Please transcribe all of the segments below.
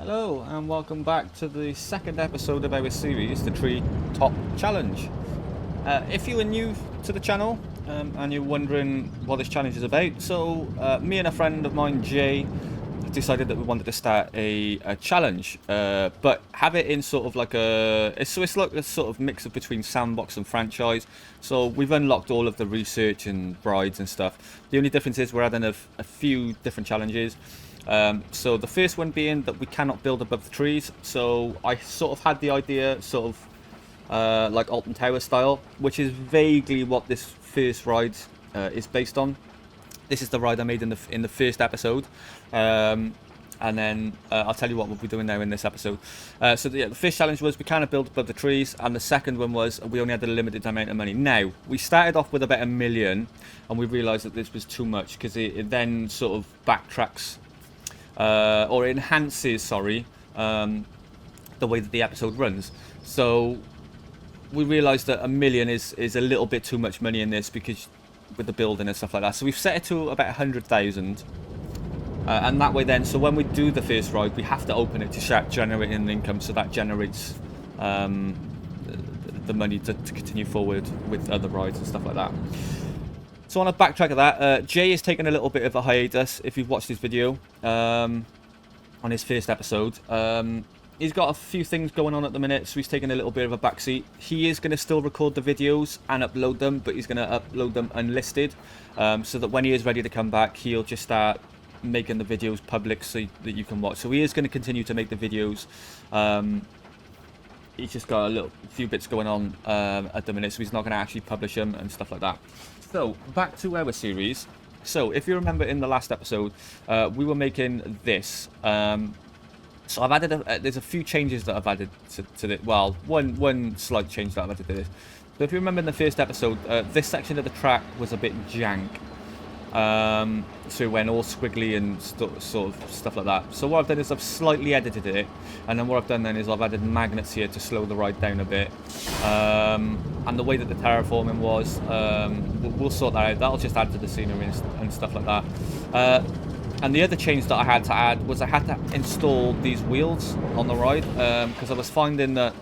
Hello and welcome back to the second episode of our series, the Tree Top Challenge. If you are new to the channel and you're wondering what this challenge is about, me and a friend of mine, Jay, decided that we wanted to start a challenge, but have it in sort of like it's like a sort of mix of between sandbox and franchise. So we've unlocked all of the research and brides and stuff. The only difference is we're adding a few different challenges. So the first one being that we cannot build above the trees. So I sort of had the idea, sort of like Alton Tower style, which is vaguely what this first ride is based on. This is the ride I made in the first episode, and then I'll tell you what we'll be doing now in this episode. The first challenge was we cannot build above the trees, and the second one was we only had a limited amount of money. Now we started off with about $1 million, and we realised that this was too much because it then sort of backtracks. Or enhances, sorry, the way that the episode runs. So we realised that $1 million is a little bit too much money in this because with the building and stuff like that. So we've set it to about 100,000, and that way then. So when we do the first ride, we have to open it to start generating an income. So that generates the money to continue forward with other rides and stuff like that. So on a backtrack of that, Jay is taking a little bit of a hiatus. If you've watched his video on his first episode, he's got a few things going on at the minute, so he's taking a little bit of a backseat. He is going to still record the videos and upload them, but he's going to upload them unlisted, so that when he is ready to come back, he'll just start making the videos public so that you can watch. So he is going to continue to make the videos. He's just got a few bits going on at the minute, so he's not going to actually publish them and stuff like that. So, back to our series. So, if you remember in the last episode, we were making this. So I've added, there's a few changes that I've added to it. Well, one slight change that I've added to this. So if you remember in the first episode, this section of the track was a bit jank. So it went all squiggly and sort of stuff like that. So what I've done is I've slightly edited it, and then what I've done then is I've added magnets here to slow the ride down a bit. And the way that the terraforming was, we'll sort that out. That'll just add to the scenery and stuff like that. And the other change that I had to add was I had to install these wheels on the ride, because I was finding that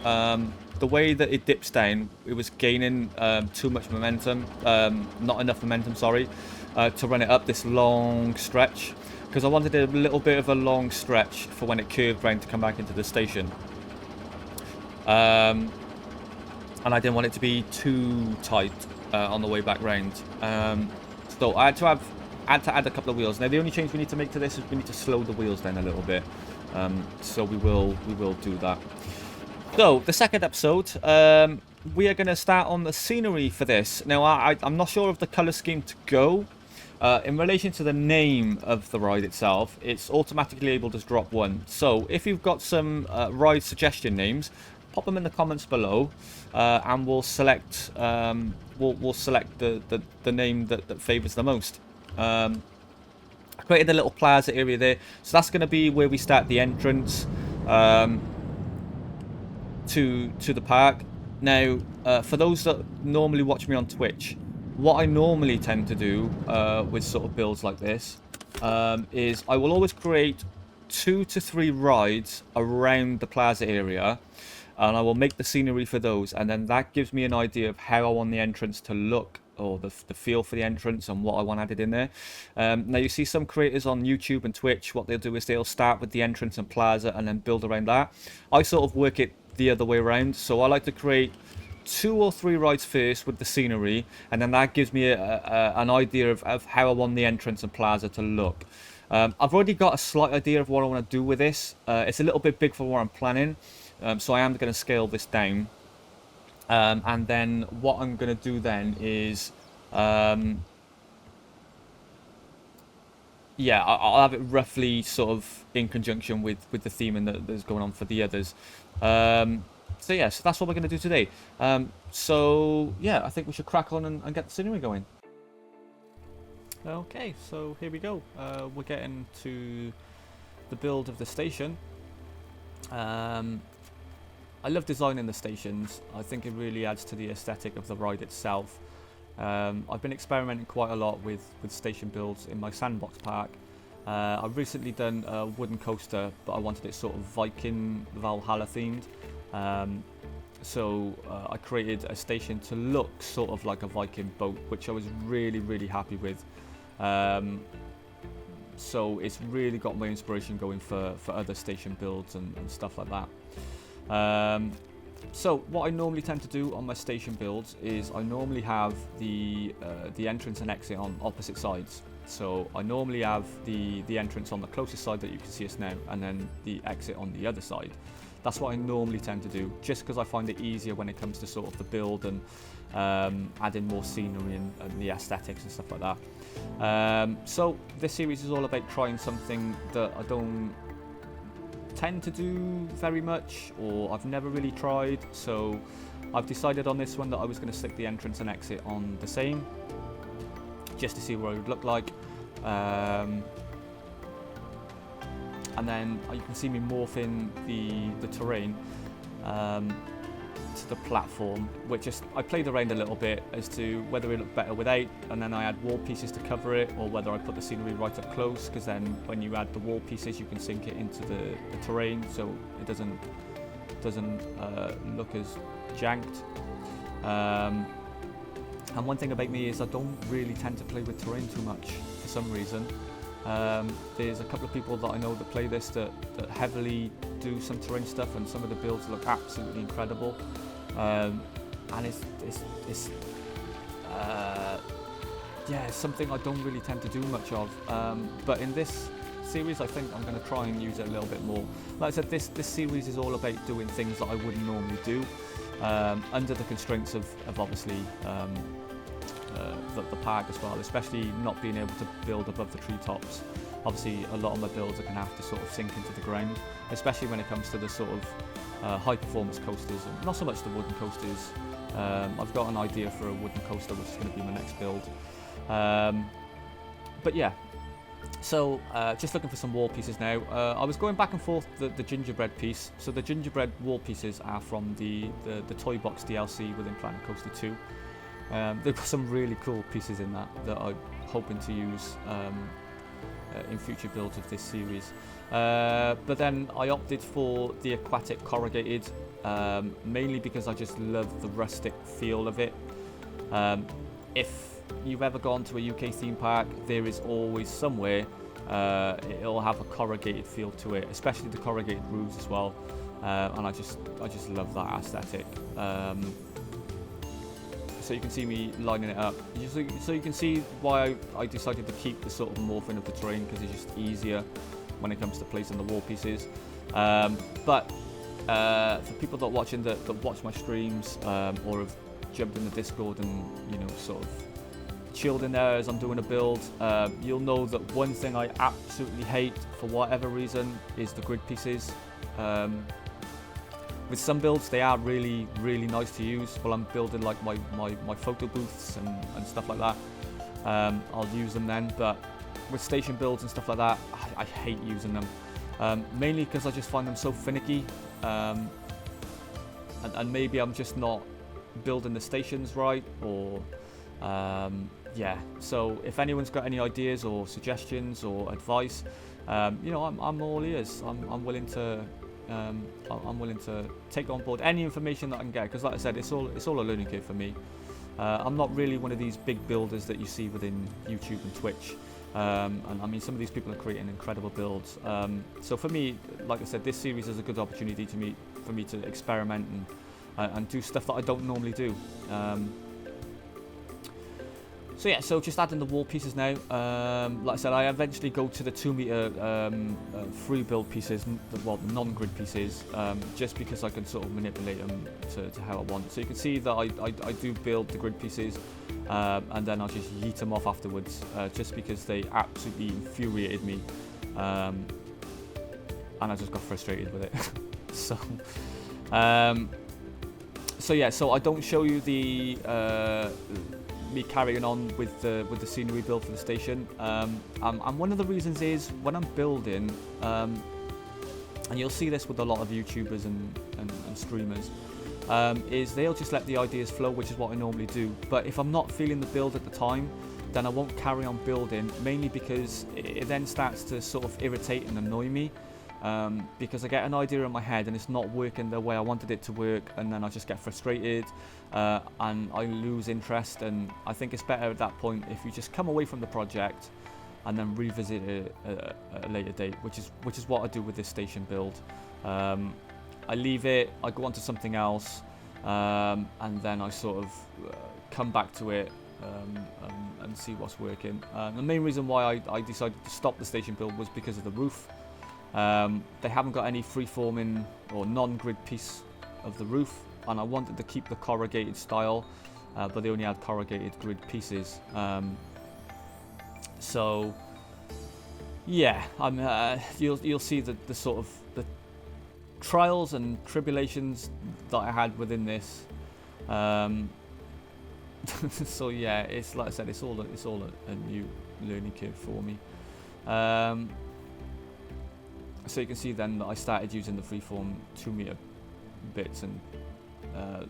the way that it dips down, it was gaining too much momentum, not enough momentum, sorry, to run it up this long stretch, because I wanted a little bit of a long stretch for when it curved round to come back into the station. And I didn't want it to be too tight on the way back round. So I had to add a couple of wheels. Now the only change we need to make to this is we need to slow the wheels down a little bit. So we will do that. So the second episode, we are going to start on the scenery for this. Now I'm not sure of the colour scheme to go. In relation to the name of the ride itself, it's automatically able to drop one. So if you've got some ride suggestion names, pop them in the comments below, and we'll select we'll select the name that favours the most. I created a little plaza area there, so that's going to be where we start the entrance to the park. Now, for those that normally watch me on Twitch, what I normally tend to do with sort of builds like this is I will always create 2 to 3 rides around the plaza area, and I will make the scenery for those, and then that gives me an idea of how I want the entrance to look, or the feel for the entrance, and what I want added in there. Now you see some creators on YouTube and Twitch, what they'll do is they'll start with the entrance and plaza and then build around that. I sort of work it the other way around, so I like to create 2 or 3 rides first with the scenery, and then that gives me an idea of how I want the entrance and plaza to look. I've already got a slight idea of what I want to do with this. It's a little bit big for what I'm planning, so I am going to scale this down. And then what I'm going to do then is, yeah, I'll have it roughly sort of in conjunction with the theming that's going on for the others. So yeah, so that's what we're going to do today. So yeah, I think we should crack on and get the scenery going. Okay, so here we go. We're getting to the build of the station. I love designing the stations. I think it really adds to the aesthetic of the ride itself. I've been experimenting quite a lot with station builds in my sandbox park, I've recently done a wooden coaster, but I wanted it sort of Viking Valhalla themed. So I created a station to look sort of like a Viking boat, which I was really happy with. So it's really got my inspiration going for other station builds and stuff like that. So what I normally tend to do on my station builds is I normally have the entrance and exit on opposite sides. So I normally have the entrance on the closest side that you can see us now, and then the exit on the other side. That's what I normally tend to do, just because I find it easier when it comes to sort of the build and adding more scenery and the aesthetics and stuff like that. So this series is all about trying something that I don't tend to do very much, or I've never really tried. So I've decided on this one that I was going to stick the entrance and exit on the same, just to see what it would look like. And then you can see me morphing the terrain to the platform, which is, I played around a little bit as to whether it looked better without, and then I add wall pieces to cover it, or whether I put the scenery right up close, because then when you add the wall pieces you can sink it into the terrain, so it doesn't look as janked. And one thing about me is I don't really tend to play with terrain too much for some reason. There's a couple of people that I know that play this that heavily do some terrain stuff, and some of the builds look absolutely incredible. And it's something I don't really tend to do much of. But in this series, I think I'm going to try and use it a little bit more. Like I said, this series is all about doing things that I wouldn't normally do, under the constraints of obviously the park as well, especially not being able to build above the treetops. Obviously a lot of my builds are going to have to sort of sink into the ground, especially when it comes to the sort of high performance coasters, and not so much the wooden coasters. I've got an idea for a wooden coaster which is going to be my next build. But yeah, so just looking for some wall pieces now. I was going back and forth the gingerbread piece. So the gingerbread wall pieces are from the Toy Box DLC within Planet Coaster 2. They've got some really cool pieces in that I'm hoping to use in future builds of this series. But then I opted for the aquatic corrugated, mainly because I just love the rustic feel of it. If you've ever gone to a UK theme park, there is always somewhere it'll have a corrugated feel to it, especially the corrugated roofs as well. And I just love that aesthetic. So you can see me lining it up. So you can see why I decided to keep the sort of morphing of the terrain, because it's just easier when it comes to placing the wall pieces. But for people that watch my streams, or have jumped in the Discord and sort of chilled in there as I'm doing a build, you'll know that one thing I absolutely hate for whatever reason is the grid pieces. With some builds they are really nice to use while I'm building like my photo booths and stuff like that. I'll use them then, but with station builds and stuff like that, I hate using them, mainly because I just find them so finicky, and maybe I'm just not building the stations right, or yeah. So if anyone's got any ideas or suggestions or advice, I'm all ears. I'm willing to take on board any information that I can get, because like I said, it's all a learning curve for me. I'm not really one of these big builders that you see within YouTube and Twitch, and I mean some of these people are creating incredible builds. So for me, like I said, this series is a good opportunity for me to experiment and do stuff that I don't normally do. So yeah, so just adding the wall pieces now. Like I said, I eventually go to the 2 meter free build pieces, well, the non-grid pieces, just because I can sort of manipulate them to how I want. So you can see that I do build the grid pieces, and then I'll just yeet them off afterwards, just because they absolutely infuriated me, and I just got frustrated with it. So yeah, so I don't show you the me carrying on with the scenery build for the station, and one of the reasons is when I'm building, and you'll see this with a lot of YouTubers and streamers, is they'll just let the ideas flow, which is what I normally do. But if I'm not feeling the build at the time, then I won't carry on building, mainly because it then starts to sort of irritate and annoy me, because I get an idea in my head and it's not working the way I wanted it to work, and then I just get frustrated, and I lose interest. And I think it's better at that point if you just come away from the project and then revisit it at a later date, which is what I do with this station build. I leave it, I go on to something else, and then I sort of come back to it and see what's working. The main reason why I decided to stop the station build was because of the roof. They haven't got any free-forming or non-grid piece of the roof, and I wanted to keep the corrugated style, but they only had corrugated grid pieces. So yeah, you'll see the sort of the trials and tribulations that I had within this. So yeah, it's like I said, it's all a new learning curve for me. So you can see then that I started using the freeform 2 meter bits, and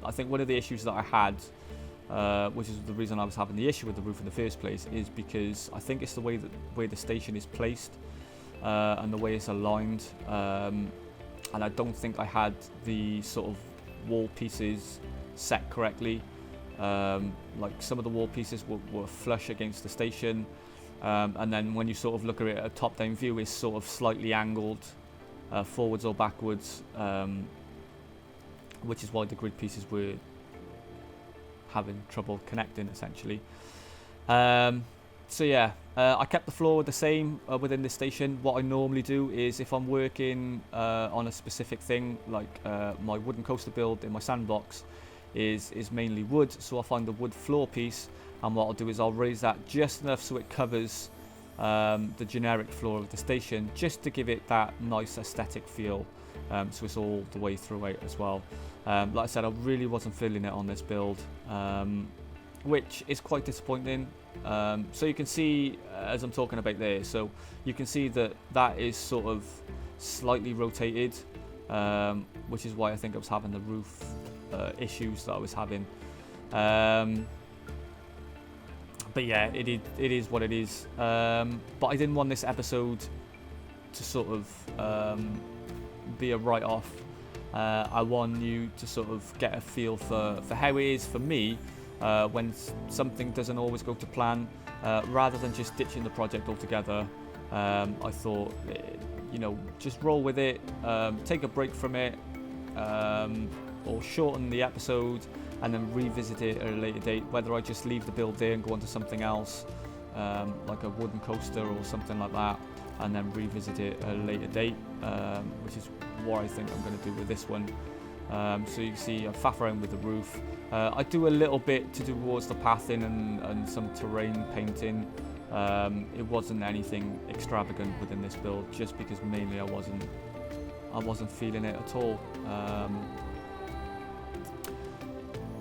I think one of the issues that I had, which is the reason I was having the issue with the roof in the first place, is because I think it's the way the station is placed, and the way it's aligned, and I don't think I had the sort of wall pieces set correctly. Like some of the wall pieces were flush against the station, and then when you sort of look at it at a top-down view, it's sort of slightly angled forwards or backwards, which is why the grid pieces were having trouble connecting, essentially. So yeah, I kept the floor the same within this station. What I normally do is, if I'm working on a specific thing, like my wooden coaster build in my sandbox is mainly wood, so I'll find the wood floor piece, and what I'll do is I'll raise that just enough so it covers the generic floor of the station, just to give it that nice aesthetic feel, so it's all the way throughout as well. Like I said, I really wasn't feeling it on this build, which is quite disappointing. So you can see, as I'm talking about there, so you can see that is sort of slightly rotated, which is why I think I was having the roof issues that I was having. But yeah, it is what it is. But I didn't want this episode to sort of be a write-off. I want you to sort of get a feel for how it is for me when something doesn't always go to plan, rather than just ditching the project altogether. I thought, just roll with it, take a break from it, or shorten the episode and then revisit it at a later date, whether I just leave the build there and go on to something else, like a wooden coaster or something like that, and then revisit it at a later date, which is what I think I'm going to do with this one. So you can see I faff around with the roof. I do a little bit to do towards the pathing and some terrain painting. It wasn't anything extravagant within this build, just because mainly I wasn't feeling it at all.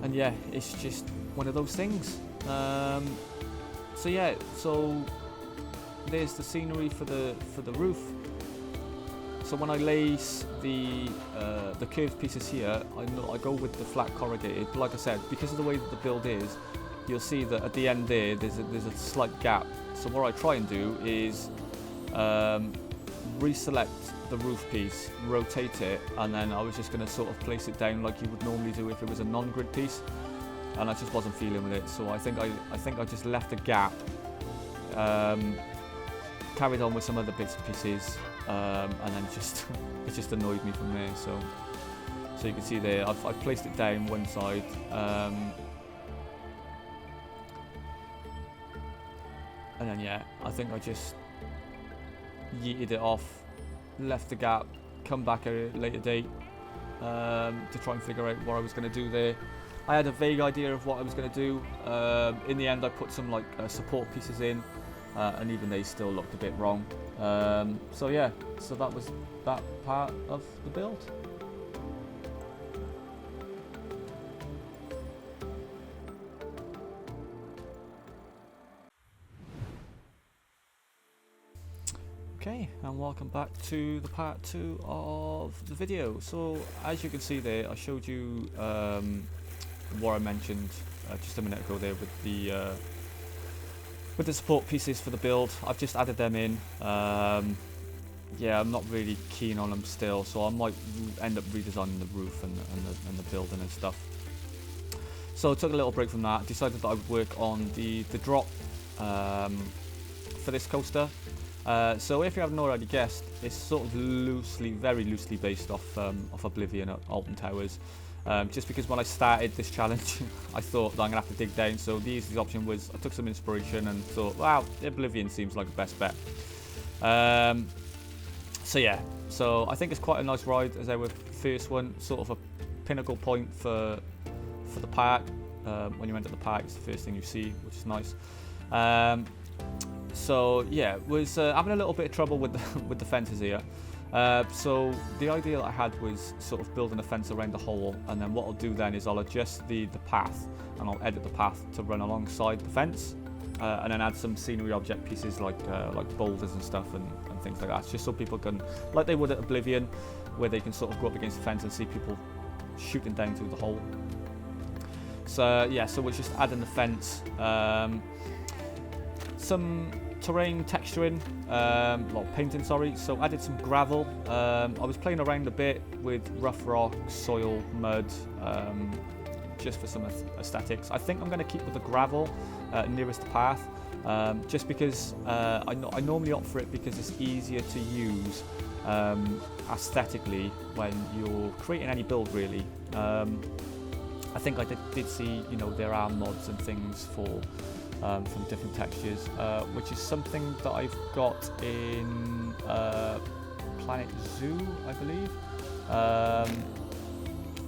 And yeah, it's just one of those things. So yeah, so there's the scenery for the roof. So when I lace the curved pieces here, I go with the flat corrugated. But like I said, because of the way that the build is, you'll see that at the end there's a slight gap. So what I try and do is reselect the roof piece, rotate it, and then I was just going to sort of place it down like you would normally do if it was a non-grid piece, and I just wasn't feeling with it. So I think I just left a gap, carried on with some other bits and pieces, and then it just annoyed me from there. So you can see there I've placed it down one side, and then yeah, I think I just yeeted it off, left the gap, come back at a later date to try and figure out what I was going to do there. I had a vague idea of what I was going to do. In the end I put some support pieces in, and even they still looked a bit wrong. So yeah, so that was that part of the build. Okay, and welcome back to the part 2 of the video. So as you can see there, I showed you what I mentioned just a minute ago there with with the support pieces for the build. I've just added them in. Yeah, I'm not really keen on them still, so I might end up redesigning the roof and the building and stuff. So I took a little break from that, decided that I would work on the drop for this coaster. So if you haven't already guessed, it's sort of very loosely based off Oblivion at Alton Towers. Just because when I started this challenge, I thought that I'm going to have to dig down, so the easiest option was I took some inspiration and thought, wow, Oblivion seems like the best bet. So yeah, so I think it's quite a nice ride as our first one, sort of a pinnacle point for the park. When you enter the park, it's the first thing you see, which is nice. So yeah, was having a little bit of trouble with the fences here. So the idea that I had was sort of building a fence around the hole, and then what I'll do then is I'll adjust the path, and I'll edit the path to run alongside the fence, and then add some scenery object pieces like boulders and stuff and things like that, just so people can, like they would at Oblivion, where they can sort of go up against the fence and see people shooting down through the hole. So yeah, so we're just adding the fence, some terrain texturing, like painting, sorry. So added some gravel. I was playing around a bit with rough rock, soil, mud, just for some aesthetics. I think I'm going to keep with the gravel nearest the path, just because I normally opt for it because it's easier to use aesthetically when you're creating any build, really. I think I did see, you know, there are mods and things for from different textures, which is something that I've got in Planet Zoo, I believe,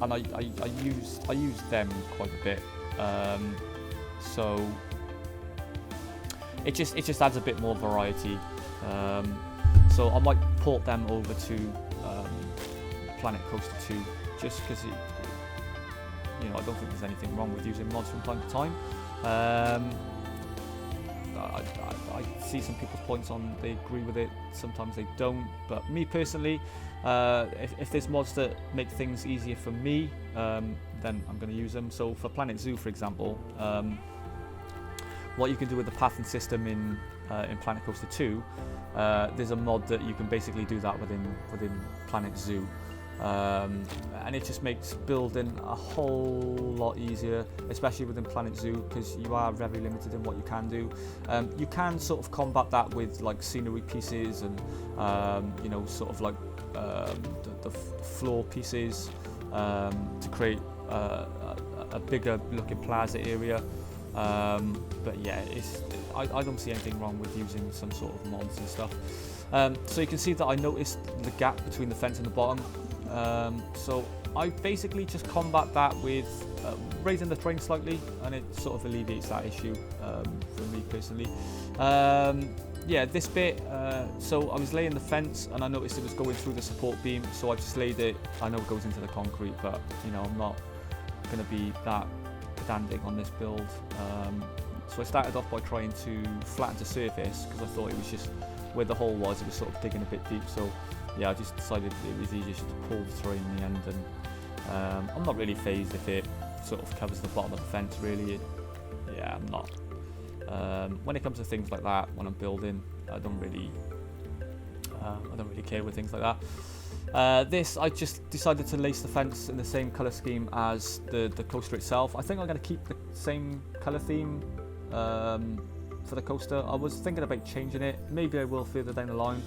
and I use them quite a bit. So it just adds a bit more variety. So I might port them over to Planet Coaster 2, just because you know, I don't think there's anything wrong with using mods from time to time. I see some people's points on they agree with it, sometimes they don't, but me personally, if there's mods that make things easier for me, then I'm going to use them. So for Planet Zoo, for example, what you can do with the pathing system in Planet Coaster 2, there's a mod that you can basically do that within Planet Zoo. And it just makes building a whole lot easier, especially within Planet Zoo, because you are very limited in what you can do. You can sort of combat that with like scenery pieces and you know, sort of like the floor pieces to create a bigger looking plaza area. But yeah, I don't see anything wrong with using some sort of mods and stuff. So you can see that I noticed the gap between the fence and the bottom. So I basically just combat that with raising the terrain slightly, and it sort of alleviates that issue for me personally. Yeah, this bit, so I was laying the fence and I noticed it was going through the support beam, so I just laid it. I know it goes into the concrete, but you know, I'm not going to be that pedantic on this build. So I started off by trying to flatten the surface, because I thought it was just where the hole was, it was sort of digging a bit deep. So yeah, I just decided it was easier just to pull the terrain in the end, and I'm not really phased if it sort of covers the bottom of the fence, really. Yeah, I'm not. When it comes to things like that, when I'm building, I don't really care with things like that. This, I just decided to lace the fence in the same colour scheme as the coaster itself. I think I'm going to keep the same colour theme for the coaster. I was thinking about changing it. Maybe I will further down the line,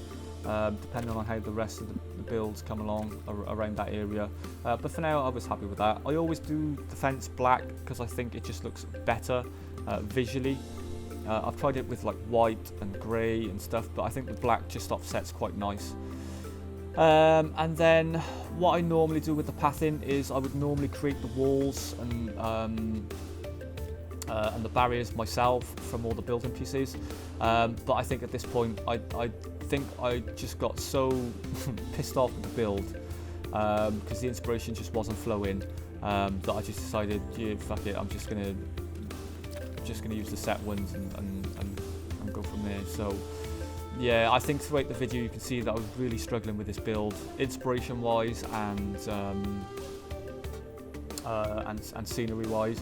depending on how the rest of the builds come along around that area. But for now, I was happy with that. I always do the fence black because I think it just looks better visually. I've tried it with like white and grey and stuff, but I think the black just offsets quite nice. And then what I normally do with the pathing is I would normally create the walls and the barriers myself from all the building pieces. But I think at this point, I think I just got so pissed off with the build because the inspiration just wasn't flowing, that I just decided, yeah, fuck it, I'm just gonna use the set ones and go from there. So yeah, I think throughout the video you can see that I was really struggling with this build, inspiration wise and scenery wise.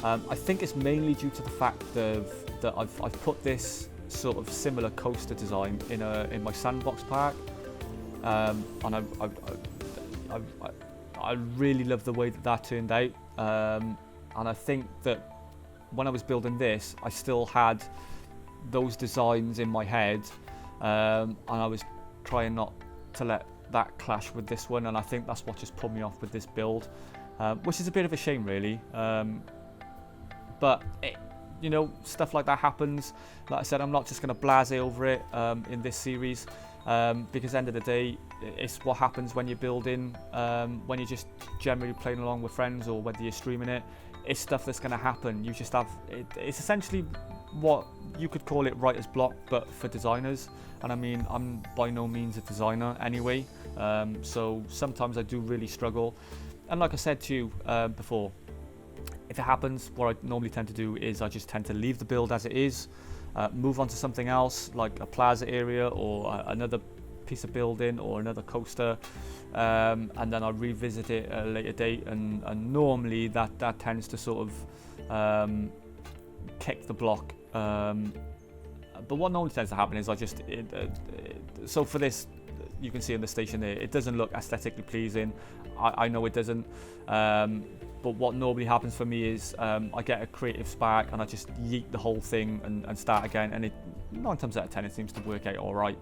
I think it's mainly due to the fact of that I've put this sort of similar coaster design in my sandbox park, and I really love the way that turned out, and I think that when I was building this, I still had those designs in my head, and I was trying not to let that clash with this one, and I think that's what just put me off with this build, which is a bit of a shame really, but you know, stuff like that happens. Like I said, I'm not just going to blase over it in this series, because at the end of the day, it's what happens when you're building, when you're just generally playing along with friends, or whether you're streaming it. It's stuff that's going to happen. You just have it's essentially what you could call it writer's block, but for designers. And I mean, I'm by no means a designer anyway, so sometimes I do really struggle. And like I said to you before, if it happens, what I normally tend to do is I just tend to leave the build as it is, move on to something else like a plaza area, or another piece of building, or another coaster, and then I revisit it at a later date, and normally that tends to sort of kick the block. But what normally tends to happen is I just so for this, you can see in the station there, it doesn't look aesthetically pleasing. I know it doesn't, but what normally happens for me is I get a creative spark and I just yeet the whole thing and start again, and 9 times out of 10 it seems to work out all right.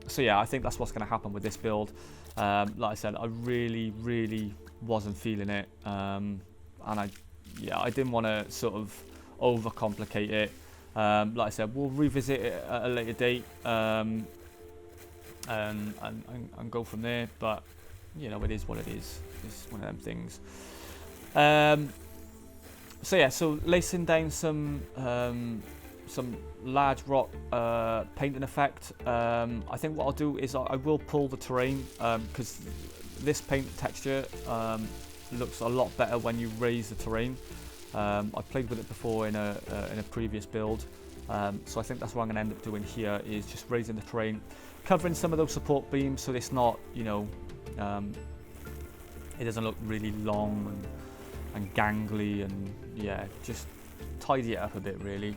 So yeah, I think that's what's going to happen with this build. Like I said, I really wasn't feeling it, and I didn't want to sort of overcomplicate it. Like I said, we'll revisit it at a later date, and go from there. But you know, it is what it is. It's one of them things. So yeah, so lacing down some large rock painting effect. I think what I'll do is I will pull the terrain, because this paint texture looks a lot better when you raise the terrain. I've played with it before in a previous build, so I think that's what I'm going to end up doing here, is just raising the terrain, covering some of those support beams so it's not, you know, it doesn't look really long and gangly, and yeah, just tidy it up a bit really.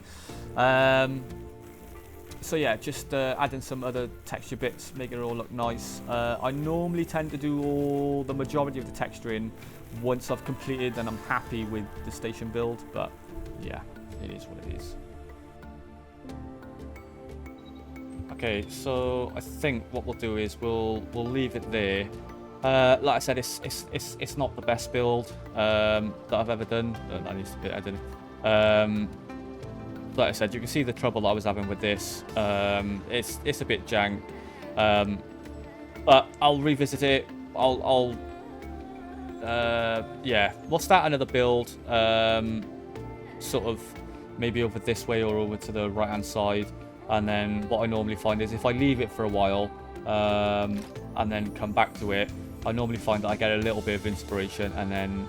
So yeah, just adding some other texture bits, make it all look nice. I normally tend to do the majority of the texturing once I've completed and I'm happy with the station build, but yeah, it is what it is. Okay, so I think what we'll do is we'll leave it there. Like I said, it's not the best build that I've ever done. That needs to be edited. Like I said, you can see the trouble that I was having with this. It's a bit jank, but I'll revisit it. Yeah, we'll start another build, sort of maybe over this way or over to the right hand side, and then what I normally find is if I leave it for a while, and then come back to it, I normally find that I get a little bit of inspiration, and then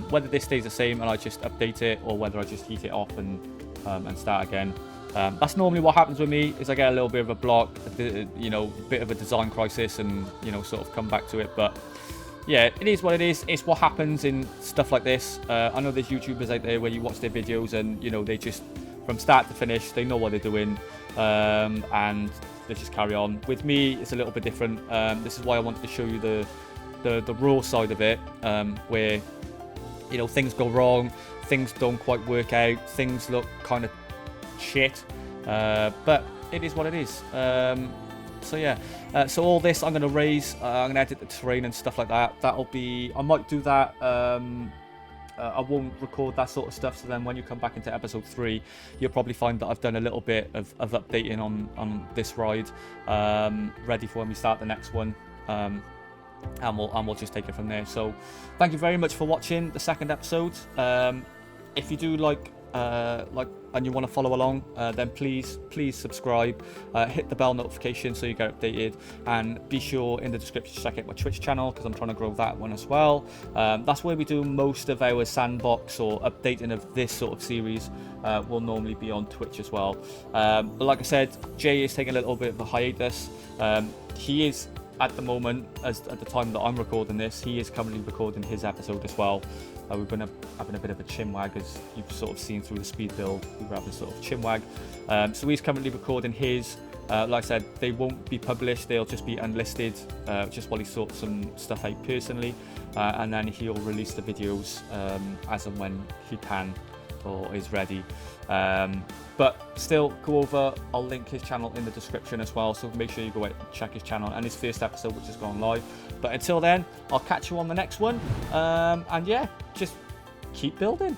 whether this stays the same and I just update it, or whether I just heat it off and start again. That's normally what happens with me, is I get a little bit of a block, you know, bit of a design crisis, and you know, sort of come back to it. But yeah, it is what it is. It's what happens in stuff like this. I know there's YouTubers out there where you watch their videos and you know, they just from start to finish they know what they're doing, and they just carry on. With me, it's a little bit different. This is why I wanted to show you the raw side of it, where you know, things go wrong, things don't quite work out, things look kind of shit, but it is what it is. So yeah, so all this I'm going to raise, I'm going to edit the terrain and stuff like that. That'll be, I might do that, I won't record that sort of stuff, so then when you come back into episode 3, you'll probably find that I've done a little bit of updating on this ride, ready for when we start the next one. And we'll just take it from there. So thank you very much for watching the second episode. If you do like and you want to follow along, then please subscribe, hit the bell notification so you get updated, and be sure in the description to check out my Twitch channel, because I'm trying to grow that one as well. That's where we do most of our sandbox or updating of this sort of series. Will normally be on Twitch as well. But like I said, Jay is taking a little bit of a hiatus. He is at the moment, at the time that I'm recording this, he is currently recording his episode as well. We've been having a bit of a chinwag, as you've sort of seen through the speed build. We were having a sort of chinwag. So he's currently recording his. Like I said, they won't be published, they'll just be unlisted, just while he sorts some stuff out personally, and then he'll release the videos as and when he can or is ready. But still, go over, I'll link his channel in the description as well, so make sure you go out and check his channel and his first episode, which has gone live. But until then, I'll catch you on the next one, and yeah, just keep building.